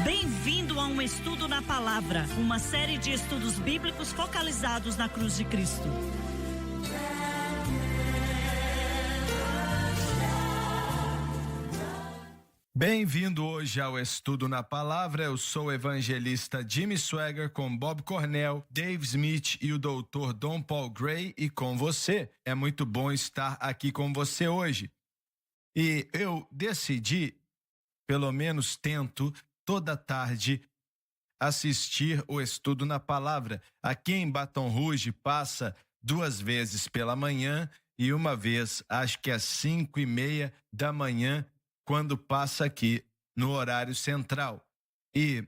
Bem-vindo a um estudo na palavra, uma série de estudos bíblicos focalizados na cruz de Cristo. Bem-vindo hoje ao Estudo na Palavra. Eu sou o evangelista Jimmy Swagger com Bob Cornell, Dave Smith e o Dr. Don Paul Gray, e com você. É muito bom estar aqui com você hoje. E eu decidi, pelo menos tento, toda tarde assistir o Estudo na Palavra. Aqui em Baton Rouge passa 2 vezes pela manhã e uma vez, acho que às 5:30 da manhã, quando passa aqui no horário central. E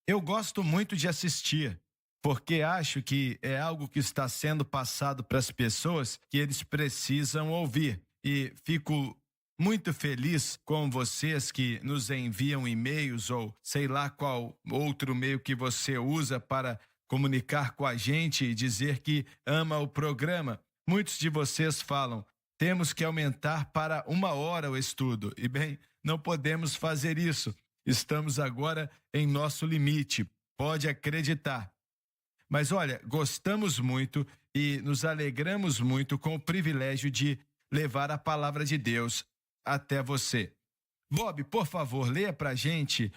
eu gosto muito de assistir, porque acho que é algo que está sendo passado para as pessoas que eles precisam ouvir. E fico muito feliz com vocês que nos enviam e-mails ou sei lá qual outro meio que você usa para comunicar com a gente e dizer que ama o programa. Muitos de vocês falam: temos que aumentar para 1 hora o estudo. E bem, não podemos fazer isso. Estamos agora em nosso limite. Pode acreditar. Mas olha, gostamos muito e nos alegramos muito com o privilégio de levar a palavra de Deus até você. Bob, por favor, leia pra gente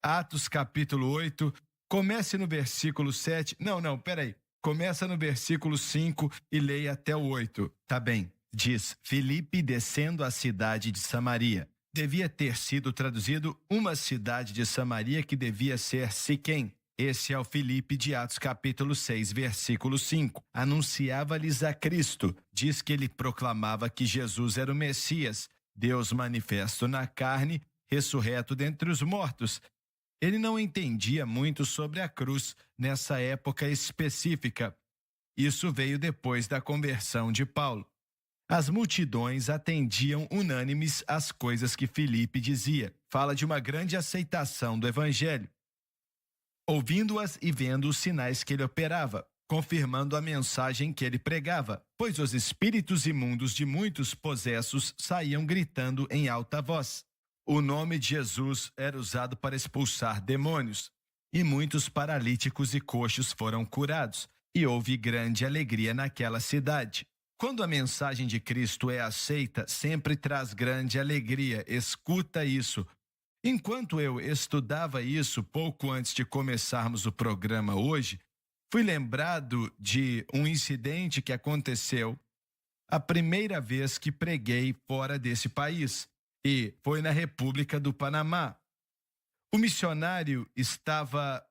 Atos capítulo 8. Comece no versículo 7. Não, peraí. Começa no versículo 5 e leia até o 8. Tá bem. Diz: Filipe descendo a cidade de Samaria. Devia ter sido traduzido uma cidade de Samaria, que devia ser Siquém. Esse é o Filipe de Atos capítulo 6, versículo 5. Anunciava-lhes a Cristo. Diz que ele proclamava que Jesus era o Messias, Deus manifesto na carne, ressurreto dentre os mortos. Ele não entendia muito sobre a cruz nessa época específica. Isso veio depois da conversão de Paulo. As multidões atendiam unânimes às coisas que Filipe dizia. Fala de uma grande aceitação do evangelho, ouvindo-as e vendo os sinais que ele operava, confirmando a mensagem que ele pregava, pois os espíritos imundos de muitos possessos saíam gritando em alta voz. O nome de Jesus era usado para expulsar demônios, e muitos paralíticos e coxos foram curados, e houve grande alegria naquela cidade. Quando a mensagem de Cristo é aceita, sempre traz grande alegria. Escuta isso. Enquanto eu estudava isso, pouco antes de começarmos o programa hoje, fui lembrado de um incidente que aconteceu a primeira vez que preguei fora desse país. E foi na República do Panamá. O missionário estava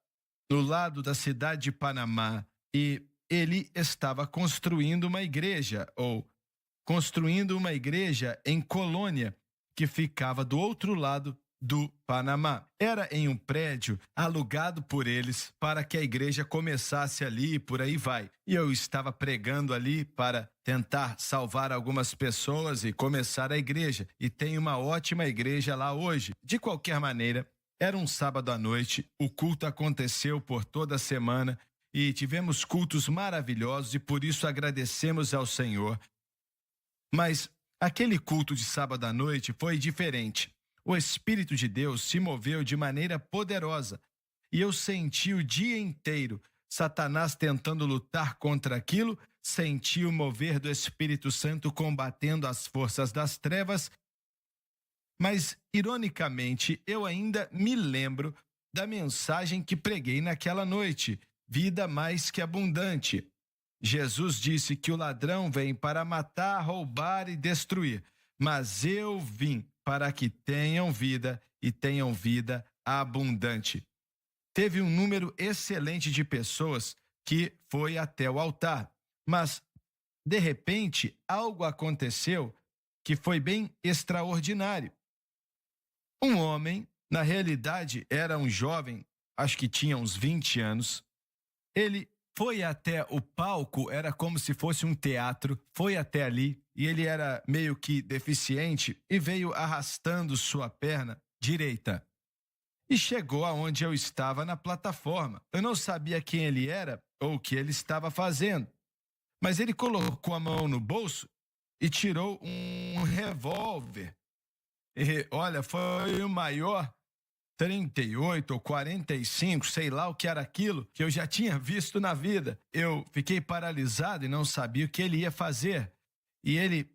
no lado da cidade de Panamá e ele estava construindo uma igreja em Colônia, que ficava do outro lado do Panamá. Era em um prédio alugado por eles para que a igreja começasse ali e por aí vai. E eu estava pregando ali para tentar salvar algumas pessoas e começar a igreja. E tem uma ótima igreja lá hoje. De qualquer maneira, era um sábado à noite, o culto aconteceu por toda a semana e tivemos cultos maravilhosos e por isso agradecemos ao Senhor. Mas aquele culto de sábado à noite foi diferente. O Espírito de Deus se moveu de maneira poderosa e eu senti o dia inteiro Satanás tentando lutar contra aquilo, senti o mover do Espírito Santo combatendo as forças das trevas, mas, ironicamente, eu ainda me lembro da mensagem que preguei naquela noite: vida mais que abundante. Jesus disse que o ladrão vem para matar, roubar e destruir, mas eu vim para que tenham vida e tenham vida abundante. Teve um número excelente de pessoas que foi até o altar, mas, de repente, algo aconteceu que foi bem extraordinário. Um homem, na realidade era um jovem, acho que tinha uns 20 anos, ele foi até o palco, era como se fosse um teatro, foi até ali e ele era meio que deficiente e veio arrastando sua perna direita. E chegou aonde eu estava na plataforma. Eu não sabia quem ele era ou o que ele estava fazendo, mas ele colocou a mão no bolso e tirou um revólver. E olha, foi o maior 38 ou 45, sei lá o que era aquilo, que eu já tinha visto na vida. Eu fiquei paralisado e não sabia o que ele ia fazer. E ele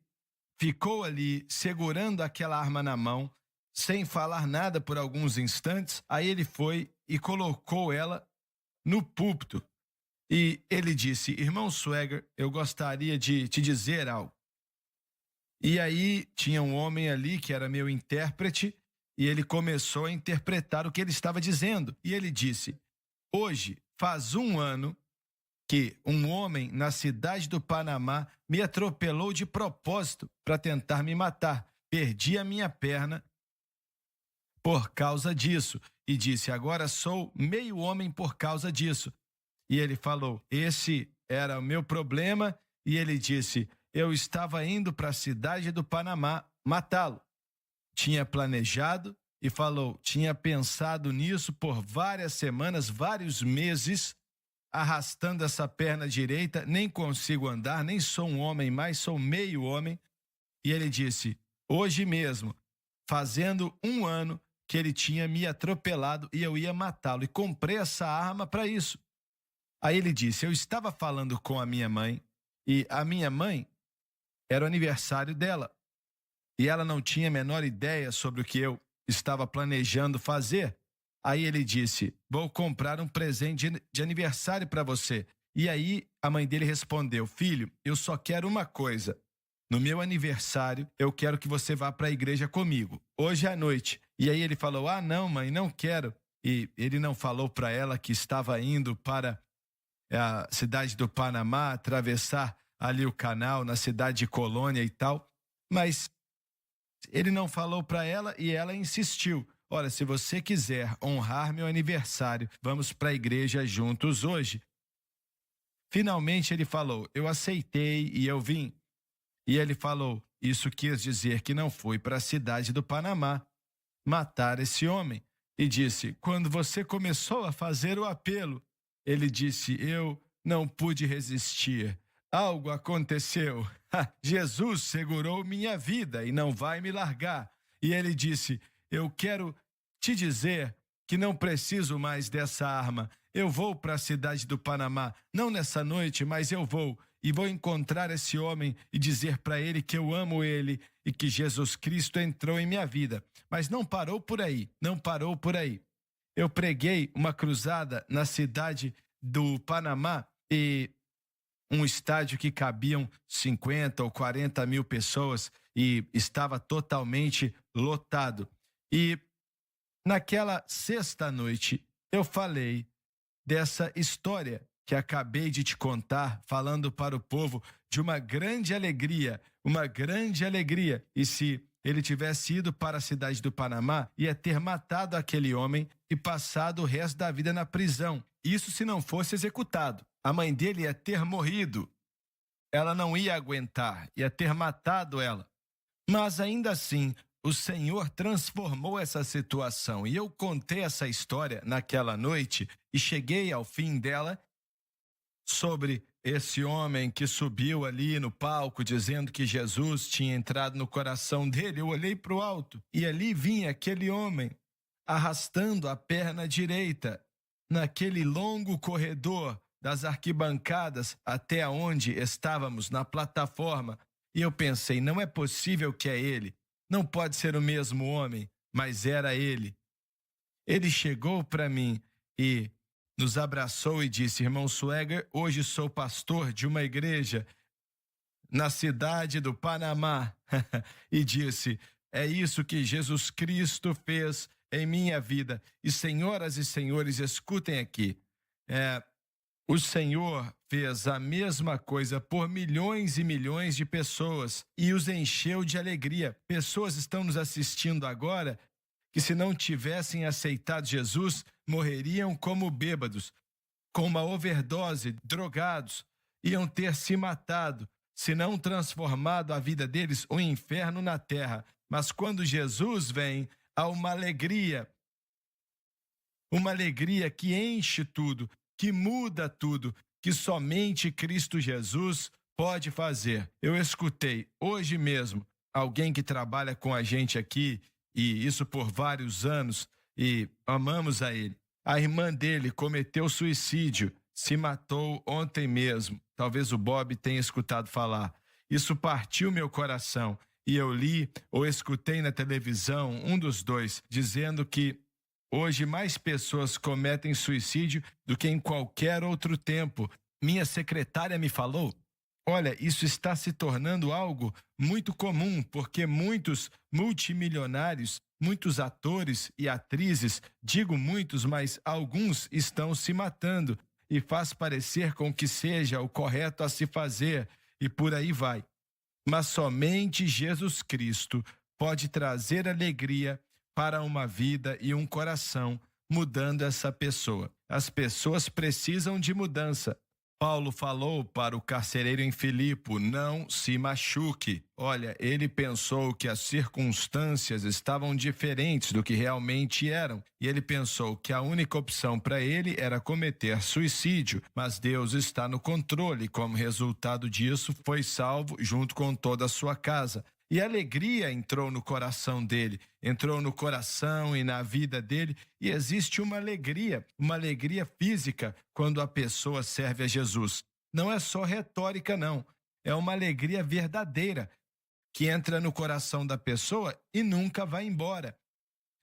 ficou ali segurando aquela arma na mão, sem falar nada por alguns instantes. Aí ele foi e colocou ela no púlpito. E ele disse: irmão Swagger, eu gostaria de te dizer algo. E aí tinha um homem ali que era meu intérprete, e ele começou a interpretar o que ele estava dizendo. E ele disse: hoje faz 1 ano que um homem na cidade do Panamá me atropelou de propósito para tentar me matar. Perdi a minha perna por causa disso. E disse: agora sou meio homem por causa disso. E ele falou: esse era o meu problema. E ele disse: eu estava indo para a cidade do Panamá matá-lo. Tinha planejado e falou: tinha pensado nisso por várias semanas, vários meses, arrastando essa perna direita, nem consigo andar, nem sou um homem mais, sou meio homem. E ele disse: hoje mesmo, fazendo 1 ano que ele tinha me atropelado e eu ia matá-lo, e comprei essa arma para isso. Aí ele disse: eu estava falando com a minha mãe, e a minha mãe era o aniversário dela, e ela não tinha a menor ideia sobre o que eu estava planejando fazer. Aí ele disse: vou comprar um presente de aniversário para você. E aí a mãe dele respondeu: filho, eu só quero uma coisa. No meu aniversário, eu quero que você vá para a igreja comigo, hoje à noite. E aí ele falou: ah, não, mãe, não quero. E ele não falou para ela que estava indo para a cidade do Panamá, atravessar ali o canal, na cidade de Colônia e tal. Mas ele não falou para ela e ela insistiu: olha, se você quiser honrar meu aniversário, vamos para a igreja juntos hoje. Finalmente ele falou: eu aceitei e eu vim. E ele falou: isso quis dizer que não foi para a cidade do Panamá matar esse homem. E disse: quando você começou a fazer o apelo, ele disse: eu não pude resistir. Algo aconteceu. Jesus segurou minha vida e não vai me largar. E ele disse: eu quero te dizer que não preciso mais dessa arma. Eu vou para a cidade do Panamá, não nessa noite, mas eu vou. E vou encontrar esse homem e dizer para ele que eu amo ele e que Jesus Cristo entrou em minha vida. Mas não parou por aí, não parou por aí. Eu preguei uma cruzada na cidade do Panamá, e um estádio que cabiam 50 ou 40 mil pessoas, e estava totalmente lotado. E naquela sexta noite eu falei dessa história que acabei de te contar, falando para o povo de uma grande alegria, uma grande alegria. E se ele tivesse ido para a cidade do Panamá, ia ter matado aquele homem e passado o resto da vida na prisão. Isso se não fosse executado. A mãe dele ia ter morrido. Ela não ia aguentar, ia ter matado ela. Mas ainda assim, o Senhor transformou essa situação. E eu contei essa história naquela noite e cheguei ao fim dela, sobre esse homem que subiu ali no palco dizendo que Jesus tinha entrado no coração dele. Eu olhei para o alto e ali vinha aquele homem arrastando a perna direita naquele longo corredor das arquibancadas até onde estávamos, na plataforma. E eu pensei: não é possível que é ele, não pode ser o mesmo homem, mas era ele. Ele chegou para mim e nos abraçou e disse: irmão Swagger, hoje sou pastor de uma igreja na cidade do Panamá. E disse: é isso que Jesus Cristo fez em minha vida. E senhoras e senhores, escutem aqui. O Senhor fez a mesma coisa por milhões e milhões de pessoas e os encheu de alegria. Pessoas estão nos assistindo agora que, se não tivessem aceitado Jesus, morreriam como bêbados, com uma overdose, drogados, iam ter se matado, se não transformado a vida deles um inferno na terra. Mas quando Jesus vem, há uma alegria que enche tudo, que muda tudo, que somente Cristo Jesus pode fazer. Eu escutei hoje mesmo alguém que trabalha com a gente aqui, e isso por vários anos, e amamos a ele. A irmã dele cometeu suicídio, se matou ontem mesmo. Talvez o Bob tenha escutado falar. Isso partiu meu coração. E eu li ou escutei na televisão, um dos dois, dizendo que hoje mais pessoas cometem suicídio do que em qualquer outro tempo. Minha secretária me falou. Olha, isso está se tornando algo muito comum, porque muitos multimilionários, muitos atores e atrizes, digo muitos, mas alguns estão se matando e faz parecer com que seja o correto a se fazer e por aí vai. Mas somente Jesus Cristo pode trazer alegria para uma vida e um coração, mudando essa pessoa. As pessoas precisam de mudança. Paulo falou para o carcereiro em Filipe, não se machuque. Olha, ele pensou que as circunstâncias estavam diferentes do que realmente eram. E ele pensou que a única opção para ele era cometer suicídio. Mas Deus está no controle. Como resultado disso, foi salvo junto com toda a sua casa. E a alegria entrou no coração dele, entrou no coração e na vida dele. E existe uma alegria física quando a pessoa serve a Jesus. Não é só retórica, não. É uma alegria verdadeira que entra no coração da pessoa e nunca vai embora.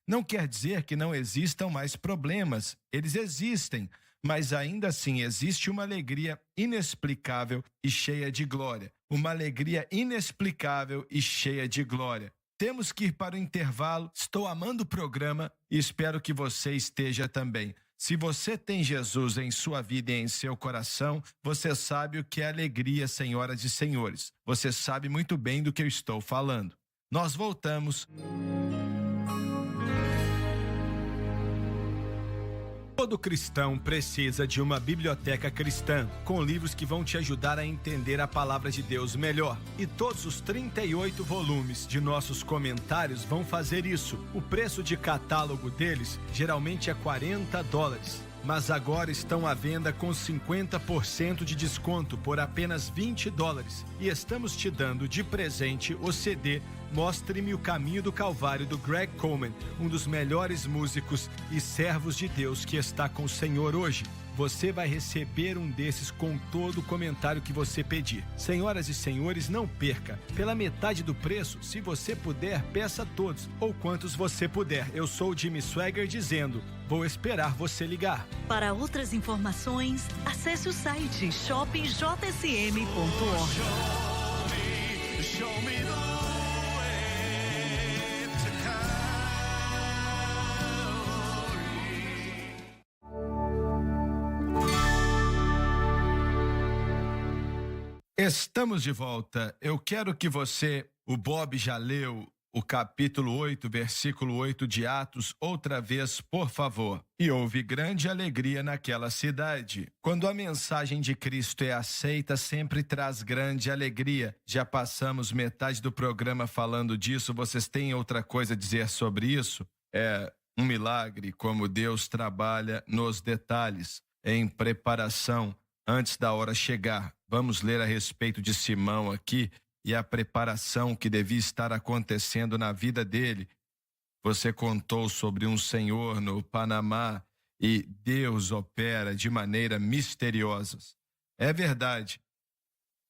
Não quer dizer que não existam mais problemas. Eles existem, mas ainda assim existe uma alegria inexplicável e cheia de glória. Uma alegria inexplicável e cheia de glória. Temos que ir para o intervalo. Estou amando o programa e espero que você esteja também. Se você tem Jesus em sua vida e em seu coração, você sabe o que é alegria, senhoras e senhores. Você sabe muito bem do que eu estou falando. Nós voltamos. Todo cristão precisa de uma biblioteca cristã, com livros que vão te ajudar a entender a palavra de Deus melhor. E todos os 38 volumes de nossos comentários vão fazer isso. O preço de catálogo deles geralmente é $40, mas agora estão à venda com 50% de desconto por apenas $20. E estamos te dando de presente o CD Mostre-me o Caminho do Calvário, do Greg Coleman, um dos melhores músicos e servos de Deus que está com o Senhor hoje. Você vai receber um desses com todo o comentário que você pedir. Senhoras e senhores, não perca. Pela metade do preço, se você puder, peça todos, ou quantos você puder. Eu sou o Jimmy Swagger dizendo, vou esperar você ligar. Para outras informações, acesse o site shoppingjsm.org. Estamos de volta. Eu quero que você, o Bob já leu o capítulo 8, versículo 8 de Atos, outra vez, por favor. E houve grande alegria naquela cidade. Quando a mensagem de Cristo é aceita, sempre traz grande alegria. Já passamos metade do programa falando disso. Vocês têm outra coisa a dizer sobre isso? É um milagre como Deus trabalha nos detalhes, em preparação, antes da hora chegar. Vamos ler a respeito de Simão aqui e a preparação que devia estar acontecendo na vida dele. Você contou sobre um senhor no Panamá e Deus opera de maneira misteriosa. É verdade.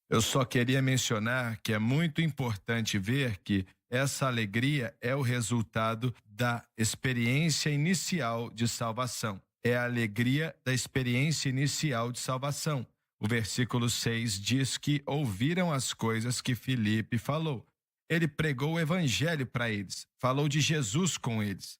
Eu só queria mencionar que é muito importante ver que essa alegria é o resultado da experiência inicial de salvação. É a alegria da experiência inicial de salvação. O versículo 6 diz que ouviram as coisas que Filipe falou. Ele pregou o evangelho para eles, falou de Jesus com eles.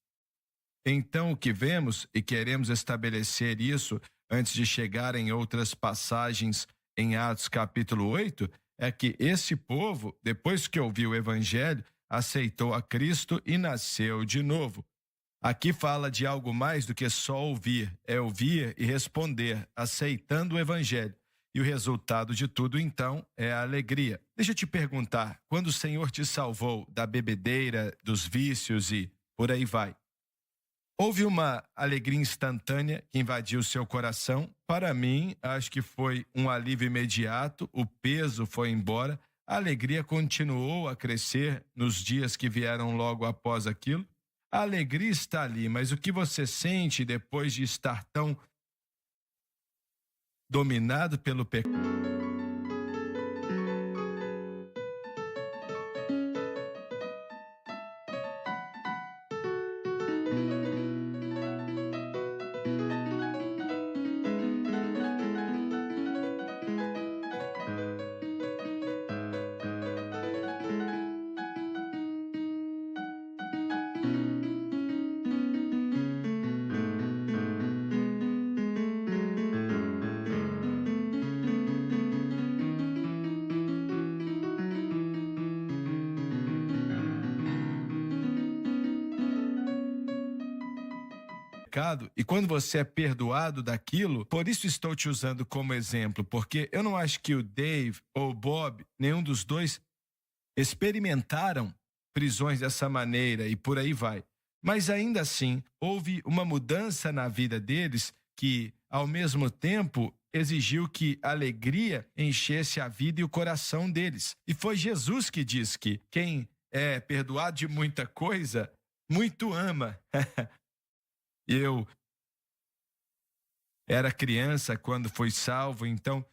Então, o que vemos, e queremos estabelecer isso antes de chegar em outras passagens em Atos capítulo 8, é que esse povo, depois que ouviu o evangelho, aceitou a Cristo e nasceu de novo. Aqui fala de algo mais do que só ouvir, é ouvir e responder, aceitando o evangelho. E o resultado de tudo, então, é a alegria. Deixa eu te perguntar, quando o Senhor te salvou da bebedeira, dos vícios e por aí vai, houve uma alegria instantânea que invadiu o seu coração? Para mim, acho que foi um alívio imediato, o peso foi embora, a alegria continuou a crescer nos dias que vieram logo após aquilo. A alegria está ali, mas o que você sente depois de estar tão dominado pelo pecado? E quando você é perdoado daquilo, por isso estou te usando como exemplo, porque eu não acho que o Dave ou o Bob, nenhum dos dois, experimentaram prisões dessa maneira e por aí vai. Mas ainda assim, houve uma mudança na vida deles que, ao mesmo tempo, exigiu que a alegria enchesse a vida e o coração deles. E foi Jesus que diz que quem é perdoado de muita coisa, muito ama. Eu era criança quando fui salvo, então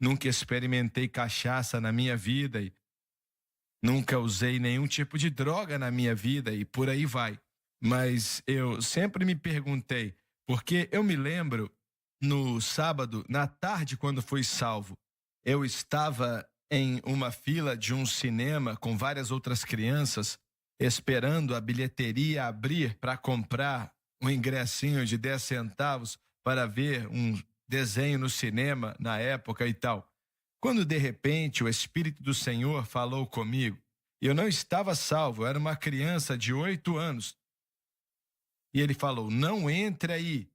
nunca experimentei cachaça na minha vida e nunca usei nenhum tipo de droga na minha vida e por aí vai. Mas eu sempre me perguntei, porque eu me lembro no sábado, na tarde, quando fui salvo, eu estava em uma fila de um cinema com várias outras crianças, esperando a bilheteria abrir para comprar um ingressinho de 10 centavos para ver um desenho no cinema na época e tal. Quando de repente o Espírito do Senhor falou comigo, e eu não estava salvo, eu era uma criança de 8 anos. E ele falou: não entre aí,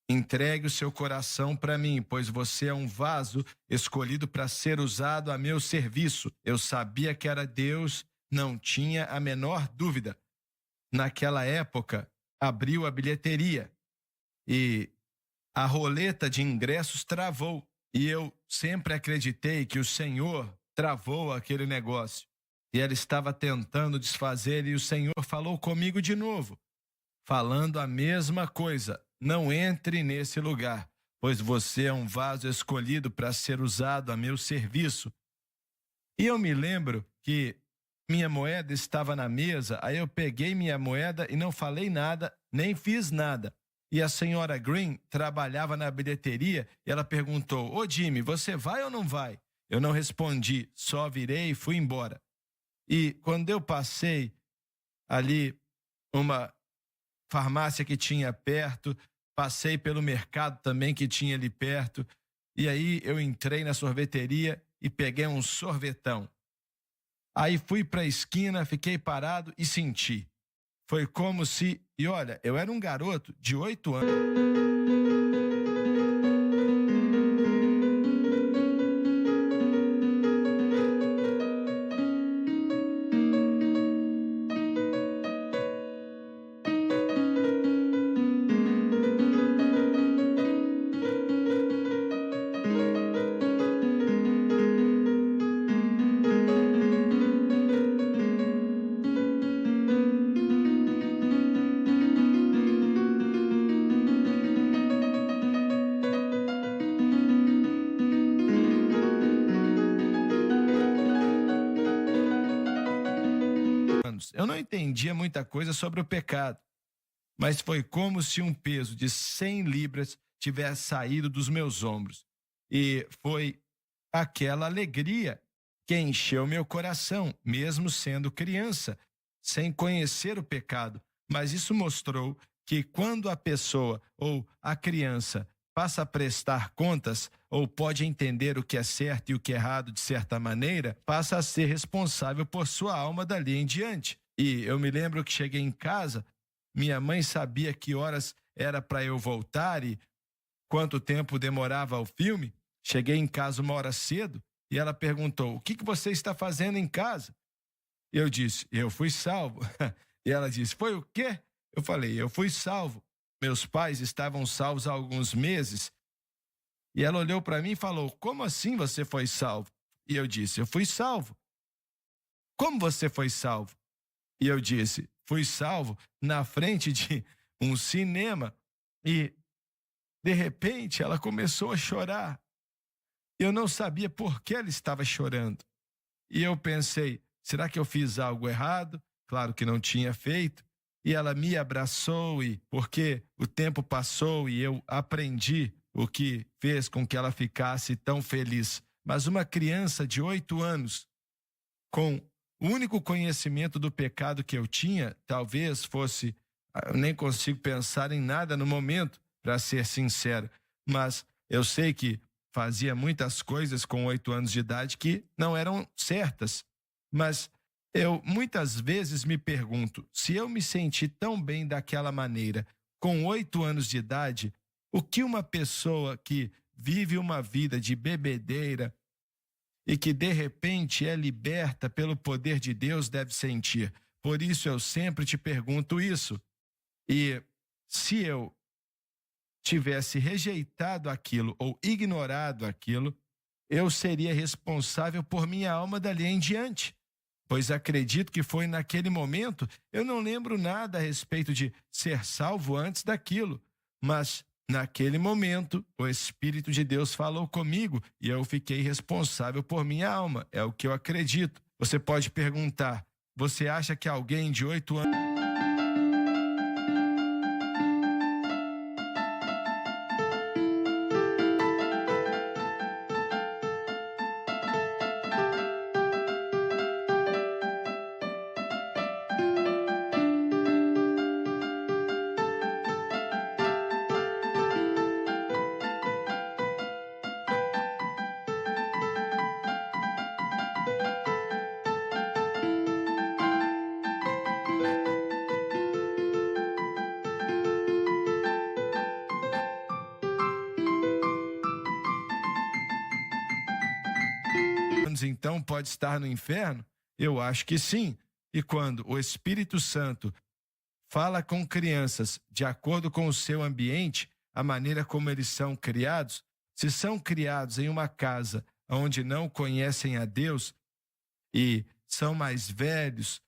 entregue o seu coração para mim, pois você é um vaso escolhido para ser usado a meu serviço. Eu sabia que era Deus, não tinha a menor dúvida. Naquela época, abriu a bilheteria e a roleta de ingressos travou. E eu sempre acreditei que o Senhor travou aquele negócio. E ela estava tentando desfazer e o Senhor falou comigo de novo, falando a mesma coisa. Não entre nesse lugar, pois você é um vaso escolhido para ser usado a meu serviço. E eu me lembro que minha moeda estava na mesa, aí eu peguei minha moeda e não falei nada, nem fiz nada. E a senhora Green trabalhava na bilheteria e ela perguntou: ô Jimmy, você vai ou não vai? Eu não respondi, só virei e fui embora. E quando eu passei ali uma farmácia que tinha perto, passei pelo mercado também que tinha ali perto, e aí eu entrei na sorveteria e peguei um sorvetão. Aí fui para a esquina, fiquei parado e senti. Foi como se... E olha, eu era um garoto de 8 anos. Eu não entendia muita coisa sobre o pecado, mas foi como se um peso de 100 libras tivesse saído dos meus ombros. E foi aquela alegria que encheu meu coração, mesmo sendo criança, sem conhecer o pecado. Mas isso mostrou que quando a pessoa ou a criança passa a prestar contas, ou pode entender o que é certo e o que é errado de certa maneira, passa a ser responsável por sua alma dali em diante. E eu me lembro que cheguei em casa, minha mãe sabia que horas era para eu voltar e quanto tempo demorava o filme. Cheguei em casa uma hora cedo e ela perguntou: o que você está fazendo em casa? Eu disse: eu fui salvo. E ela disse: foi o quê? Eu falei: eu fui salvo. Meus pais estavam salvos há alguns meses. E ela olhou para mim e falou: como assim você foi salvo? E eu disse: eu fui salvo. Como você foi salvo? E eu disse: fui salvo na frente de um cinema e, de repente, ela começou a chorar. Eu não sabia por que ela estava chorando. E eu pensei, será que eu fiz algo errado? Claro que não tinha feito. E ela me abraçou, e porque o tempo passou e eu aprendi o que fez com que ela ficasse tão feliz. Mas uma criança de 8 anos, com o único conhecimento do pecado que eu tinha, talvez fosse, eu nem consigo pensar em nada no momento, para ser sincero, mas eu sei que fazia muitas coisas com 8 anos de idade que não eram certas, mas eu muitas vezes me pergunto, se eu me senti tão bem daquela maneira, com 8 anos de idade, o que uma pessoa que vive uma vida de bebedeira e que de repente é liberta pelo poder de Deus deve sentir? Por isso eu sempre te pergunto isso. E se eu tivesse rejeitado aquilo ou ignorado aquilo, eu seria responsável por minha alma dali em diante. Pois acredito que foi naquele momento, eu não lembro nada a respeito de ser salvo antes daquilo, mas naquele momento o Espírito de Deus falou comigo e eu fiquei responsável por minha alma, é o que eu acredito. Você pode perguntar, você acha que alguém de 8 anos... então pode estar no inferno? Eu acho que sim. E quando o Espírito Santo fala com crianças de acordo com o seu ambiente, a maneira como eles são criados, se são criados em uma casa onde não conhecem a Deus e são mais velhos,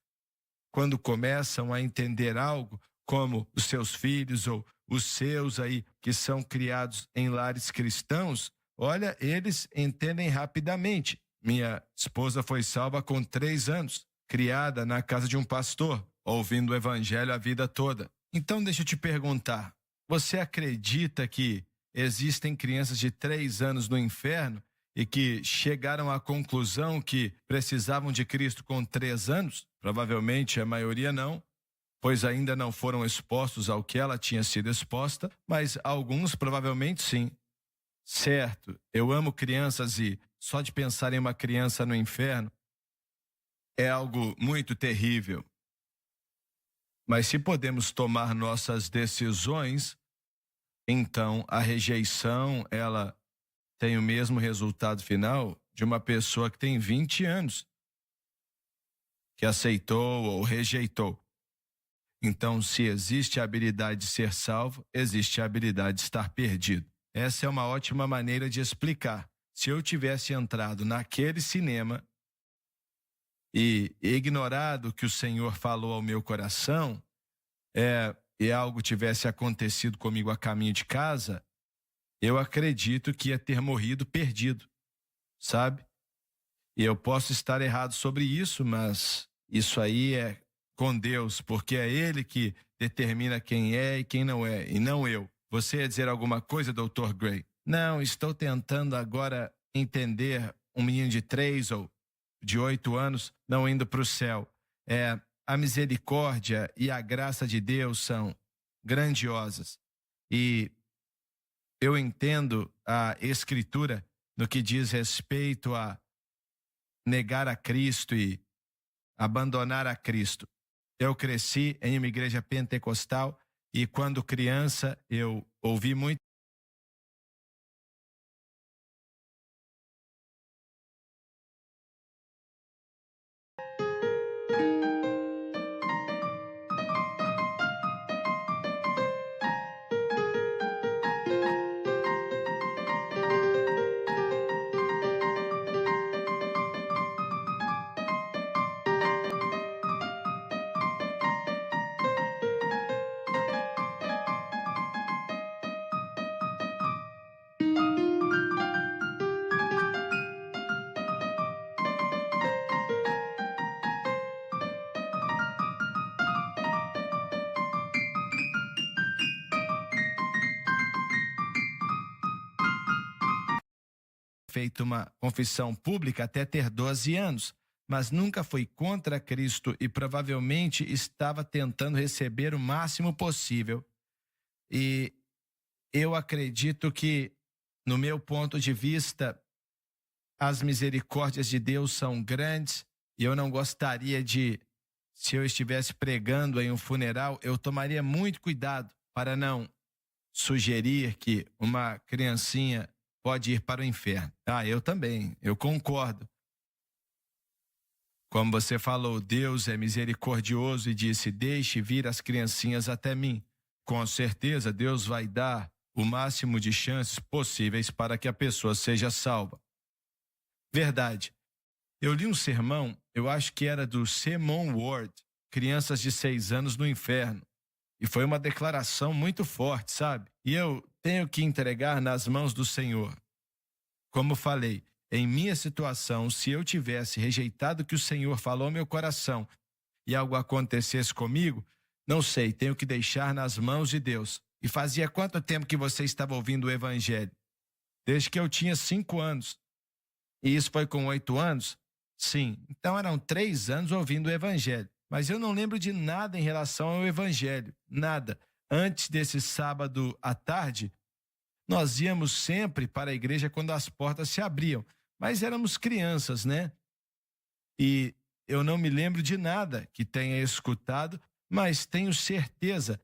quando começam a entender algo, como os seus filhos ou os seus aí que são criados em lares cristãos, olha, eles entendem rapidamente. Minha esposa foi salva com 3 anos, criada na casa de um pastor, ouvindo o evangelho a vida toda. Então deixa eu te perguntar, você acredita que existem crianças de 3 anos no inferno e que chegaram à conclusão que precisavam de Cristo com 3 anos? Provavelmente a maioria não, pois ainda não foram expostos ao que ela tinha sido exposta, mas alguns provavelmente sim. Certo, eu amo crianças e só de pensar em uma criança no inferno é algo muito terrível. Mas se podemos tomar nossas decisões, então a rejeição, ela tem o mesmo resultado final de uma pessoa que tem 20 anos, que aceitou ou rejeitou. Então, se existe a habilidade de ser salvo, existe a habilidade de estar perdido. Essa é uma ótima maneira de explicar. Se eu tivesse entrado naquele cinema e ignorado o que o Senhor falou ao meu coração, e algo tivesse acontecido comigo a caminho de casa, eu acredito que ia ter morrido perdido, sabe? E eu posso estar errado sobre isso, mas isso aí é com Deus, porque é Ele que determina quem é e quem não é, e não eu. Você ia dizer alguma coisa, Dr. Gray? Não, estou tentando agora entender um menino de 3 ou de 8 anos não indo para o céu. A misericórdia e a graça de Deus são grandiosas. E eu entendo a Escritura no que diz respeito a negar a Cristo e abandonar a Cristo. Eu cresci em uma igreja pentecostal e quando criança eu ouvi muito feito uma confissão pública até ter 12 anos, mas nunca fui contra Cristo e provavelmente estava tentando receber o máximo possível. E eu acredito que, no meu ponto de vista, as misericórdias de Deus são grandes e eu não gostaria de, se eu estivesse pregando em um funeral, eu tomaria muito cuidado para não sugerir que uma criancinha pode ir para o inferno. Eu também, eu concordo. Como você falou, Deus é misericordioso e disse: deixe vir as criancinhas até mim. Com certeza, Deus vai dar o máximo de chances possíveis para que a pessoa seja salva. Verdade. Eu li um sermão, eu acho que era do Simon Ward, Crianças de 6 anos no Inferno. E foi uma declaração muito forte, sabe? E eu tenho que entregar nas mãos do Senhor. Como falei, em minha situação, se eu tivesse rejeitado o que o Senhor falou ao meu coração e algo acontecesse comigo, não sei, tenho que deixar nas mãos de Deus. E fazia quanto tempo que você estava ouvindo o Evangelho? Desde que eu tinha 5 anos. E isso foi com 8 anos? Sim, então eram 3 anos ouvindo o Evangelho. Mas eu não lembro de nada em relação ao Evangelho, nada. Antes desse sábado à tarde, nós íamos sempre para a igreja quando as portas se abriam. Mas éramos crianças, né? E eu não me lembro de nada que tenha escutado, mas tenho certeza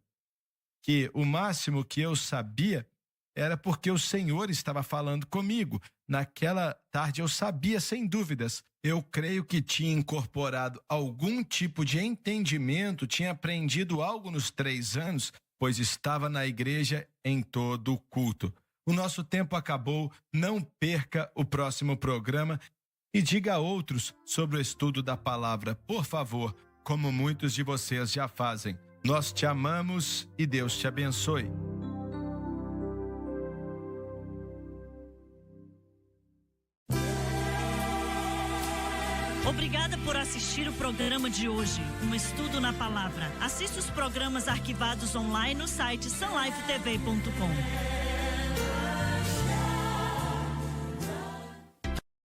que o máximo que eu sabia era porque o Senhor estava falando comigo. Naquela tarde eu sabia, sem dúvidas. Eu creio que tinha incorporado algum tipo de entendimento, tinha aprendido algo nos 3 anos, pois estava na igreja em todo o culto. O nosso tempo acabou, não perca o próximo programa e diga a outros sobre o estudo da palavra, por favor, como muitos de vocês já fazem. Nós te amamos e Deus te abençoe. Obrigada por assistir o programa de hoje, um estudo na palavra. Assista os programas arquivados online no site sunlifetv.com.